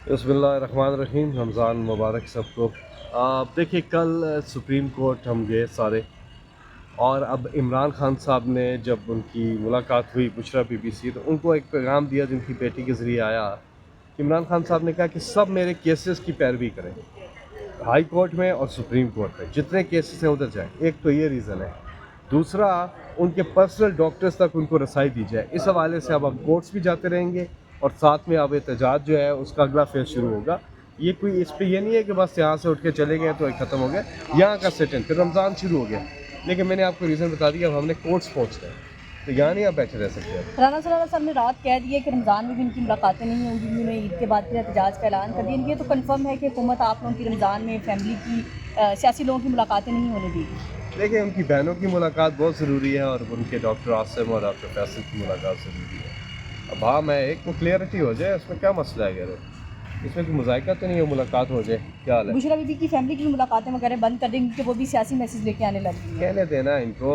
बिस्मिल्लाहिर्रहमानिर्रहीम। रमज़ान मुबारक सबको। देखिए, कल सुप्रीम कोर्ट हम गए सारे, और अब इमरान खान साहब ने जब उनकी मुलाकात हुई बुशरा बीबी से, तो उनको एक पैगाम दिया जिनकी बेटी के ज़रिए आया कि इमरान खान साहब ने कहा कि सब मेरे केसेस की पैरवी करें, हाई कोर्ट में और सुप्रीम कोर्ट में जितने केसेस हैं उधर जाएँ। एक तो ये रीज़न है। दूसरा, उनके पर्सनल डॉक्टर्स तक उनको रसाई दी जाए। इस हवाले से अब हम कोर्ट्स भी जाते रहेंगे, और साथ में अब एहतजाज जो है उसका अगला फेज शुरू होगा। ये कोई इस पे ये नहीं है कि बस यहाँ से उठ के चले गए तो ख़त्म हो गया, यहाँ का सेटन फिर रमज़ान शुरू हो गया। लेकिन मैंने आपको रीज़न बता दिया, अब हमने कोर्ट्स पहुँचना है, तो यहाँ नहीं आप बैठे रह सकते हैं। राना सलाना साहब ने रात कह दी है कि रमज़ान में भी इनकी मुलाकातें नहीं होंगी, उन्होंने ईद के बाद फिर एहतजाज का ऐलान कर दिया। ये तो कंफर्म है कि हुकूमत आप लोगों की रमज़ान में फैमिली की सियासी लोगों की मुलाकातें नहीं होने देगी। देखिए, उनकी बहनों की मुलाकात बहुत ज़रूरी है, और उनके डॉक्टर आसिम और डॉक्टर फैसल की मुलाकात ज़रूरी है। अब हाँ, मैं एक को क्लियरिटी हो जाए, उसमें क्या मसला है यार, इसमें कोई मुज़ायका तो नहीं है, मुलाकात हो जाए, क्या हाल है। बुशरा बीबी की फैमिली की मुलाकातें वगैरह बंद कर देंगे क्योंकि वो भी सियासी मैसेज लेके आने लग गई है। कहने देना इनको,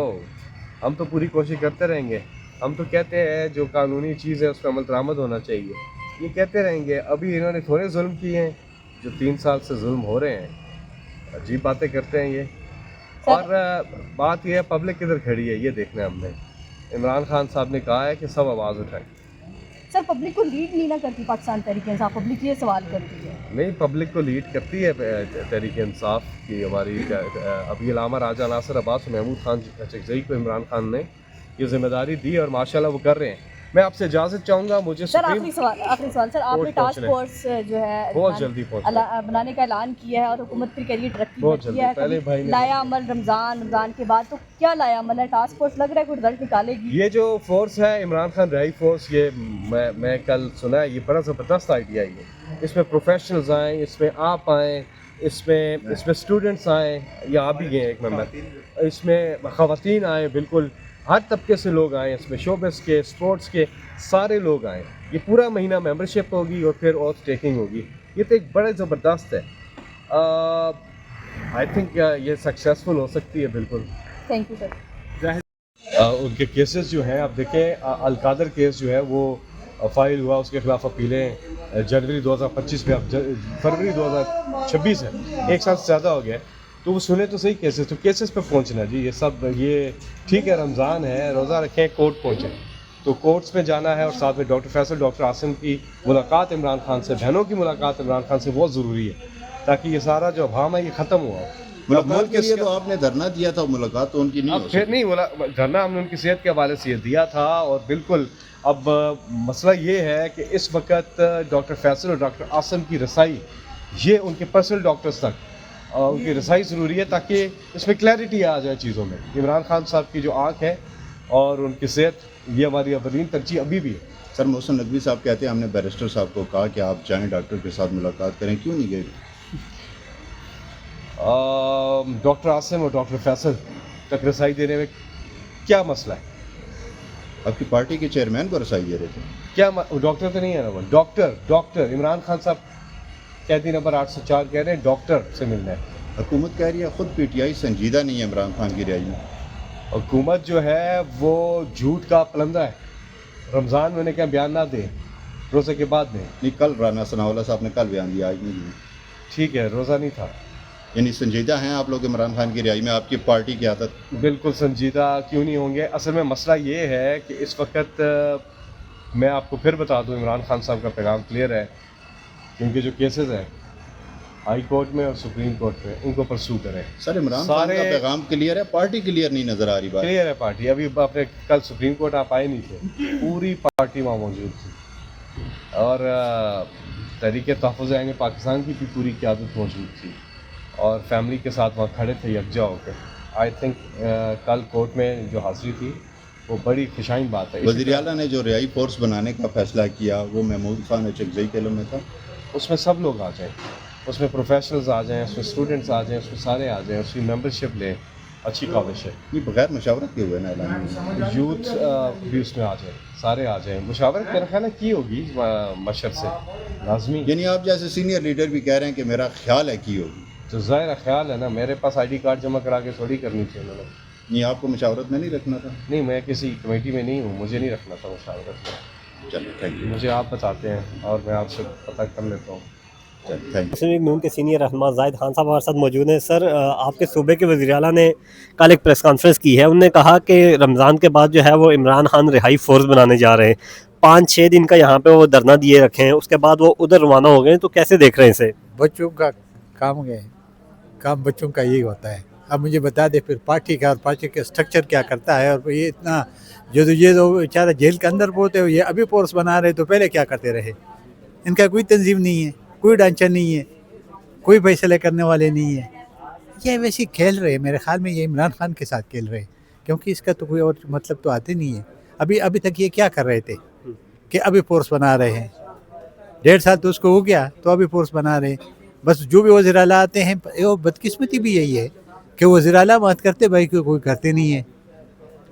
हम तो पूरी कोशिश करते रहेंगे। हम तो कहते हैं जो कानूनी चीज़ है उस पर अमल दरामद होना चाहिए, ये कहते रहेंगे। अभी इन्होंने थोड़े जुल्म किए हैं, जो 3 साल से जुल्म हो रहे हैं। अजीब बातें करते हैं ये। और बात यह है, पब्लिक किधर खड़ी है ये देखना है हमने। इमरान खान साहब ने कहा है कि सब आवाज़ उठाएं। सर, पब्लिक को लीड नहीं ना करती पाकिस्तान तहरीक इंसाफ, पब्लिक ये सवाल करती है। नहीं, पब्लिक को लीड करती है तहरीक इंसाफ की हमारी। अभी अल्लामा राजा नासिर अब्बास और महमूद खान चकजई को इमरान खान ने ये जिम्मेदारी दी, और माशाल्लाह वो कर रहे हैं। मैं आपसे इजाज़त चाहूँगा, मुझे सर आखिरी सवाल सर, आपने टास्क फोर्स जो है बहुत जल्दी बनाने का ऐलान किया है और हुकूमत फिर करिए तरक्की बहुत करती है, पहले भाई ने लाया अमल रमज़ान के बाद, तो क्या लाया अमल है? टास्क फोर्स लग रहा है कोई रिजल्ट निकालेगी? ये जो फोर्स है इमरान खान रहाई फोर्स, ये मैं कल सुना है, ये बड़ा ज़बरदस्त आइडिया है ये। इसमें प्रोफेशनल्स आएँ, इसमें आप आएँ, इसमें स्टूडेंट्स आएँ, या आप भी गए एक मेंबर, इसमें ख़वातीन आएँ, बिल्कुल हर तबके से लोग आएँ, इसमें शोबिस के, स्पोर्ट्स के सारे लोग आएँ। ये पूरा महीना मेंबरशिप होगी और फिर ऑथ टेकिंग होगी। ये तो एक बड़ा ज़बरदस्त है। आई थिंक ये सक्सेसफुल हो सकती है बिल्कुल। Thank you sir. उनके केसेस जो हैं, आप देखें, अलकादर केस जो है वो फाइल हुआ, उसके खिलाफ अपीलें जनवरी 2025 में, अब फरवरी 2026 है, एक साल से ज़्यादा हो गया। तो वो सुने तो सही केसेस, तो केसेस पे पहुंचना जी, ये सब ये ठीक है। रमज़ान है, रोज़ा रखें, कोर्ट पहुंचे, तो कोर्ट्स में जाना है, और साथ में डॉक्टर फैसल, डॉक्टर आसिम की मुलाकात इमरान खान से, बहनों की मुलाकात इमरान खान से बहुत ज़रूरी है, ताकि ये सारा जो अभाम है ये ख़त्म हुआ। मुलाकात के लिए तो आपने धरना दिया था, मुलाकात तो उनकी नहीं अब हो फिर नहीं बोला, धरना हमने उनकी सेहत के हवाले से ये दिया था, और बिल्कुल अब मसला ये है कि इस वक्त डॉक्टर फैसल और डॉक्टर आसिम की रसाई, ये उनके पर्सनल डॉक्टर्स तक उनकी रसाई ज़रूरी है, ताकि इसमें क्लैरिटी आ जाए चीज़ों में। इमरान खान साहब की जो आँख है और उनकी सेहत, ये हमारी अवलीन तरजीह अभी भी है। सर, मोहसिन नकवी साहब कहते हैं हमने बैरिस्टर साहब को कहा कि आप जाएं डॉक्टर के साथ मुलाकात करें, क्यों नहीं गए? डॉक्टर आसिम और डॉक्टर फैसल तक रसाई देने में क्या मसला है? आपकी पार्टी के चेयरमैन को रसाई दे रहे थे। क्या डॉक्टर तो नहीं है ना वो, डॉक्टर इमरान खान साहब कैदी नंबर 804 कह रहे हैं डॉक्टर से मिलना है। हुकूमत कह रही है खुद पीटीआई संजीदा नहीं है इमरान खान की रिहाई में। हुकूमत जो है वो झूठ का पलंदा है। रमज़ान में उन्हें क्या बयान ना दे, रोज़े के बाद में। नहीं, कल राना सनाउल्लाह साहब ने कल बयान दिया, आज नहीं दिया। ठीक है, रोज़ा नहीं था। यानी संजीदा हैं आप लोग इमरान खान की रिहाई में, आपकी पार्टी की आदत? बिल्कुल संजीदा क्यों नहीं होंगे। असल में मसला ये है कि इस वक्त मैं आपको फिर बता दूं, इमरान खान साहब का पैगाम क्लियर है, क्योंकि जो केसेस हैं हाई कोर्ट में और सुप्रीम कोर्ट में, उनको परसू करें। सर, इमरान खान का पैगाम क्लियर है, पार्टी क्लियर नहीं नज़र आ रही। बात क्लियर है पार्टी। अभी आपने कल सुप्रीम कोर्ट आप आए नहीं थे, पूरी पार्टी वहाँ मौजूद थी, और तहरीक तहफ़्फ़ुज़ आईन पाकिस्तान की भी पूरी क़यादत मौजूद थी, और फैमिली के साथ वहाँ खड़े थे यकजा होकर। आई थिंक कल कोर्ट में जो हाज़िरी थी वो बड़ी खुशाइन बात है। वज़ीर आला ने जो रिहाई फोर्स बनाने का फैसला किया वो महमूद खान चकजई के में था। उसमें सब लोग आ जाएँ, उसमें प्रोफेशनल्स आ जाएँ, उसमें स्टूडेंट्स आ जाएँ, उसमें सारे आ जाएँ, उसकी मेंबरशिप लें, अच्छी काविश है। ये बगैर मशावरत के हुए ना ऐलान? यूथ भी उसमें आ जाए, सारे आ जाएँ। मुशावरत मेरा ख्याल है की होगी मशर से लाजमी। यानी आप जैसे सीनियर लीडर भी कह रहे हैं कि मेरा ख्याल है की होगी, तो ज़ाहिर ख्याल है ना, मेरे पास आईडी कार्ड जमा करा के थोड़ी करनी थी उन्होंने। नहीं, आपको मशावरत में नहीं रखना था? नहीं, मैं किसी कमेटी में नहीं हूँ, मुझे नहीं रखना था मशावरत में। चलो थैंक यू। मुझे आप बताते हैं और मैं आपसे पता कर लेता हूँ। चलो थैंक यू। मुस्लिम लीग नून के सीनियर रहनुमा जाहिद खान साहब हमारे साथ मौजूद हैं। सर, आपके सूबे के वज़ीर आला ने कल एक प्रेस कॉन्फ्रेंस की है। उन्होंने कहा कि रमज़ान के बाद जो है वो इमरान खान रिहाई फोर्स बनाने जा रहे हैं। 5-6 दिन का यहाँ पे वो धरना दिए रखे हैं, उसके बाद वो उधर रवाना हो गए। तो कैसे देख रहे हैं इसे? बच्चों का काम है, काम बच्चों का यही होता है। अब मुझे बता दे फिर पार्टी का और पार्टी का स्ट्रक्चर क्या करता है। और ये इतना ये तो बेचारा जेल के अंदर पोते हो, ये अभी फोर्स बना रहे तो पहले क्या करते रहे। इनका कोई तंजीम नहीं है, कोई ढांचा नहीं है, कोई फैसले करने वाले नहीं है। ये वैसे ही खेल रहे हैं, मेरे ख्याल में ये इमरान खान के साथ खेल रहे हैं, क्योंकि इसका तो कोई और मतलब तो आते नहीं है। अभी तक ये क्या कर रहे थे कि अभी फोर्स बना रहे हैं। 1.5 साल तो उसको हो गया, तो अभी फोर्स बना रहे हैं। बस जो भी वज़ीर आला आते हैं, वो बदकिस्मती भी यही है कि वज़ीर आला बात करते भाई कोई करते नहीं है।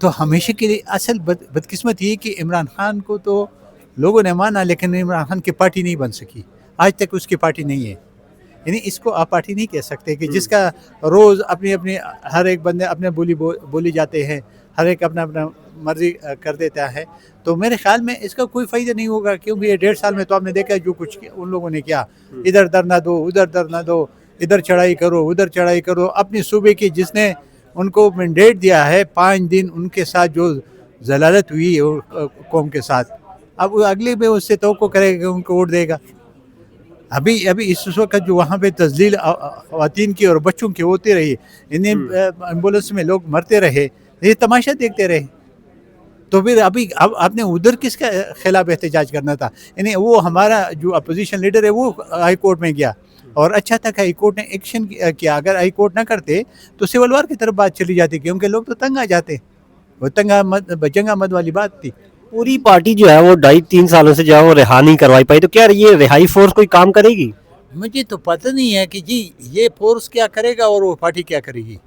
तो हमेशा के लिए असल बदकिस्मत ये कि इमरान खान को तो लोगों ने माना, लेकिन इमरान खान की पार्टी नहीं बन सकी। आज तक उसकी पार्टी नहीं है। यानी इसको आप पार्टी नहीं कह सकते कि जिसका रोज़ अपनी अपनी हर एक बंदे अपने बोली जाते हैं, हर एक अपना अपना मर्जी कर देता है। तो मेरे ख्याल में इसका कोई फ़ायदा नहीं होगा, क्योंकि ये 1.5 साल में तो आपने देखा जो कुछ उन लोगों ने किया। इधर धरना दो, उधर धरना दो, इधर चढ़ाई करो, उधर चढ़ाई करो। अपने सूबे की जिसने उनको मैंडेट दिया है 5 दिन, उनके साथ जो जलालत हुई कौम के साथ, अब अगले में उससे तवक्को करेगा उनको वोट देगा। अभी इस वक्त जो वहाँ पे तजलील ख़वातीन की और बच्चों की होती रही, इन्हें एम्बुलेंस में लोग मरते रहे, ये तमाशा देखते रहे। तो फिर अब आपने उधर किसके खिलाफ एहतजाज करना था। यानी वो हमारा जो अपोजिशन लीडर है वो हाई कोर्ट में गया, और अच्छा था कि हाई कोर्ट ने एक्शन किया। अगर हाई कोर्ट ना करते तो सिविल वार की तरफ बात चली जाती, क्योंकि लोग तो तंग आ जाते। वो जंगा मत वाली बात थी। पूरी पार्टी जो है वो 2.5-3 सालों से जो है वो रिहा नहीं करवाई पाई। तो क्या ये रिहाई फोर्स कोई काम करेगी? मुझे तो पता नहीं है कि जी ये फोर्स क्या करेगा और वो पार्टी क्या करेगी।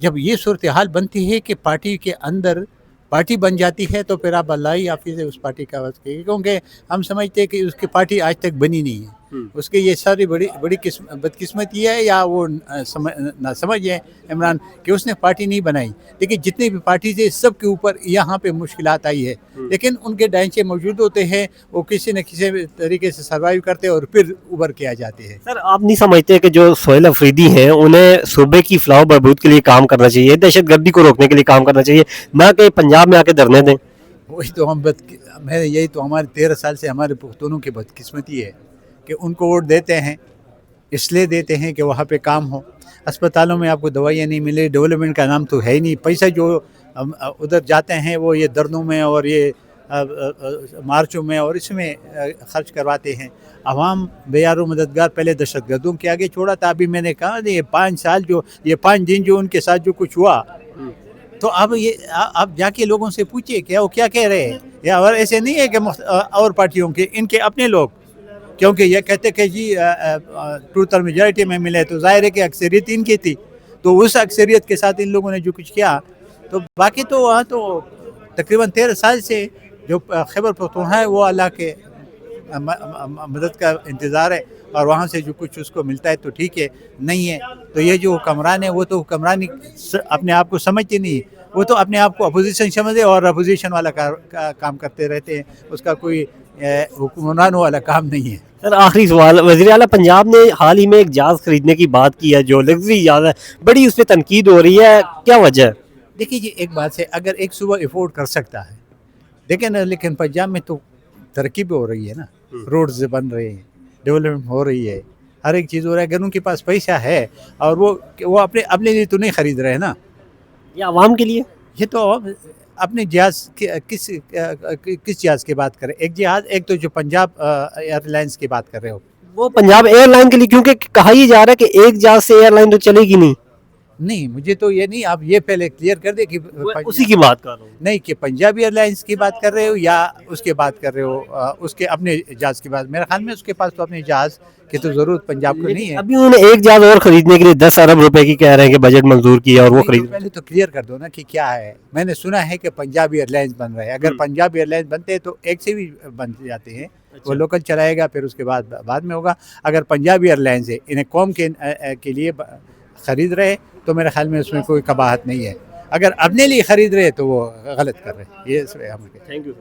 जब ये सूरत हाल बनती है कि पार्टी के अंदर पार्टी बन जाती है, तो फिर आप अल्लाह ही हाफिज़ है उस पार्टी का। क्योंकि हम समझते हैं कि उसकी पार्टी आज तक बनी नहीं है। उसके ये सारी बड़ी बदकिस्मती है, या वो ना समझ है इमरान कि उसने पार्टी नहीं बनाई। लेकिन जितनी भी पार्टी थे सब के ऊपर यहाँ पे मुश्किलात आई है, लेकिन उनके ढांचे मौजूद होते हैं, वो किसी न किसी तरीके से सर्वाइव करते हैं और फिर उभर के आ जाते हैं। सर, आप नहीं समझते कि जो सोहेल अफरीदी हैं उन्हें सूबे की फलाह बहबूद के लिए काम करना चाहिए, दहशत गर्दी को रोकने के लिए काम करना चाहिए, ना कि पंजाब में आके धरने दें? वही तो यही तो हमारे 13 साल से हमारे पुख्तूनों की बदकिस्मती है कि उनको वोट देते हैं, इसलिए देते हैं कि वहाँ पे काम हो। अस्पतालों में आपको दवाइयाँ नहीं मिले, डेवलपमेंट का नाम तो है ही नहीं। पैसा जो उधर जाते हैं वो ये दर्दों में और ये मार्चों में और इसमें खर्च करवाते हैं। अवाम बेयारो मददगार पहले दहशतगर्दों के आगे छोड़ा था। अभी मैंने कहा ये 5 दिन जो उनके साथ जो कुछ हुआ, तो अब ये आप जाके लोगों से पूछिए क्या वो क्या कह रहे हैं। या और ऐसे नहीं है कि और पार्टियों के, इनके अपने लोग, क्योंकि ये कहते कि जी 2/3 मेजॉरिटी में मिले, तो जाहिर है कि अक्सरियत इनकी थी। तो उस अक्सरियत के साथ इन लोगों ने जो कुछ किया, तो बाकी तो वहाँ तो तकरीबन 13 साल से जो खैबर पख्तूनख्वा है वो अल्लाह के मदद का इंतज़ार है, और वहाँ से जो कुछ उसको मिलता है तो ठीक है, नहीं है तो ये जो हुक्मरान है वो तो हुक्मरानी अपने आप को समझते नहीं, वो तो अपने आप को अपोजिशन समझे और अपोजिशन वाला काम करते रहते हैं। उसका कोई हुक्मरान वाला काम नहीं है। सर, आखिरी सवाल, वज़ीर आला पंजाब ने हाल ही में एक जहाज़ खरीदने की बात की है, जो लग्जरी जहाज़ है, बड़ी उस पर तनकीद हो रही है, क्या वजह है? देखिए जी, एक बात है, अगर एक सूबा अफोर्ड कर सकता है, लेकिन पंजाब में तो तरक्की भी हो रही है ना, रोड्स बन रहे हैं, डेवलपमेंट हो रही है, हर एक चीज़ हो रहा है। अगर उनके पास पैसा है और वो अपने लिए तो नहीं खरीद रहे ना, ये आवाम के लिए? ये तो अपने जहाज़ किस जहाज़ की बात करें? एक तो जो पंजाब एयरलाइंस की बात कर रहे हो, वो पंजाब एयरलाइन के लिए, क्योंकि कहा ही जा रहा है कि एक जहाज से एयरलाइन तो चलेगी नहीं, मुझे तो ये नहीं, आप ये पहले क्लियर कर दे कि उसी की बात कर रहा हूँ। नहीं कि पंजाब एयरलाइंस की बात कर रहे हो या उसके बात कर रहे हो उसके अपने जहाज़ की बात। मेरे ख्याल में उसके पास तो अपने जहाज़ की तो ज़रूरत पंजाब को नहीं है। अभी उन्होंने एक जहाज और खरीदने के लिए 10 अरब रुपए की कह रहे हैं कि बजट मंजूर किया, और वो खरीद। पहले तो क्लियर कर दो ना कि क्या है। मैंने सुना है कि पंजाब एयरलाइंस बन रहा है। अगर पंजाब एयरलाइंस बनते हैं तो एक से भी बन जाते हैं, वो लोकल चलाएगा, फिर उसके बाद में होगा। अगर पंजाब एयरलाइंस है, इन्हें कौम के लिए ख़रीद रहे तो मेरे ख्याल में उसमें कोई कबाहत नहीं है। अगर अपने लिए ख़रीद रहे तो वो गलत कर रहे हैं। ये हम थैंक यू।